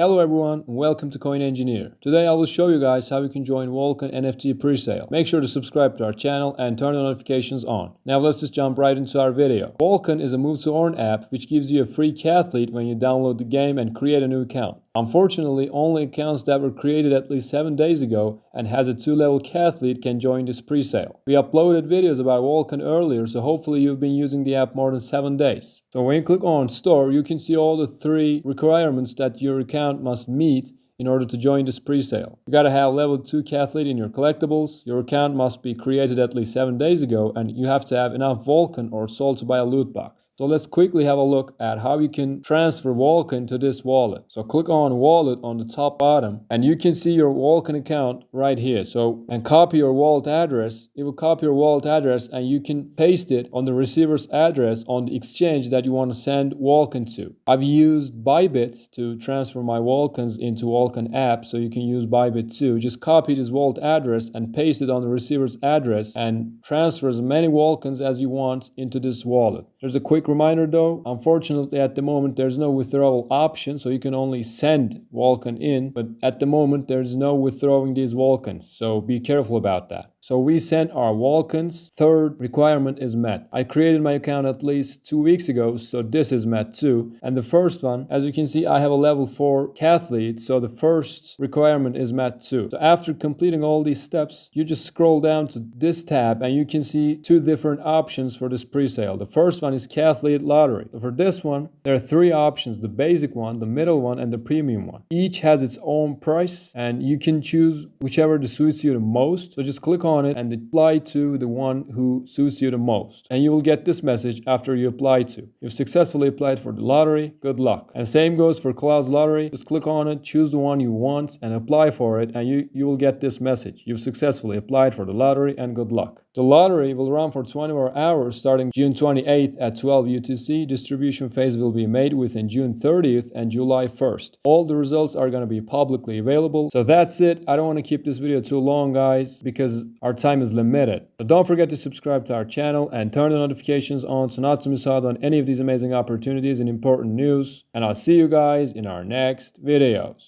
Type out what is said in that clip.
Hello everyone, and welcome to Coin Engineer. Today I will show you guys how you can join Walken NFT presale. Make sure to subscribe to our channel and turn the notifications on. Now let's just jump right into our video. Walken is a move-to-earn app which gives you a free cathlete when you download the game and create a new account. Unfortunately, only accounts that were created at least 7 days ago and has a 2-level cathlete can join this presale. We uploaded videos about Walken earlier, so hopefully you've been using the app more than 7 days. So when you click on Store, you can see all the 3 requirements that your account must meet in order to join this presale. You gotta have level 2 cathlete in your collectibles, your account must be created at least 7 days ago, and you have to have enough Walken or SOL to buy a loot box. So let's quickly have a look at how you can transfer Walken to this wallet. So click on Wallet on the top bottom, and you can see your Walken account right here. And copy your wallet address. It will copy your wallet address and you can paste it on the receiver's address on the exchange that you want to send Walken to. I've used Bybit to transfer my Walkens into Walken app, so you can use Bybit too. Just copy this wallet address and paste it on the receiver's address and transfer as many Walkens as you want into this wallet. There's a quick reminder though, unfortunately at the moment there's no withdrawal option, so you can only send Walken in, but at the moment there's no withdrawing these Walkens, so be careful about that. So we sent our Walkens. Third requirement is met. I created my account at least 2 weeks ago, so this is met too. And the first one, as you can see, I have a level 4 cathlete, so the first requirement is met too. So after completing all these steps, you just scroll down to this tab and you can see 2 different options for this presale. The first one is cathlete lottery. So for this one, there are 3 options: the basic one, the middle one, and the premium one. Each has its own price and you can choose whichever suits you the most. So just click on it and apply to the one who suits you the most, and you will get this message after you apply to. You've successfully applied for the lottery, good luck. And same goes for Cloud's lottery. Just click on it, choose the one you want and apply for it, and you will get this message: you've successfully applied for the lottery and good luck. The lottery will run for 24 hours starting June 28th at 12 UTC. Distribution phase will be made within June 30th and July 1st. All the results are going to be publicly available. So that's it. I don't want to keep this video too long, guys, because our time is limited. So don't forget to subscribe to our channel and turn the notifications on so not to miss out on any of these amazing opportunities and important news. And I'll see you guys in our next videos.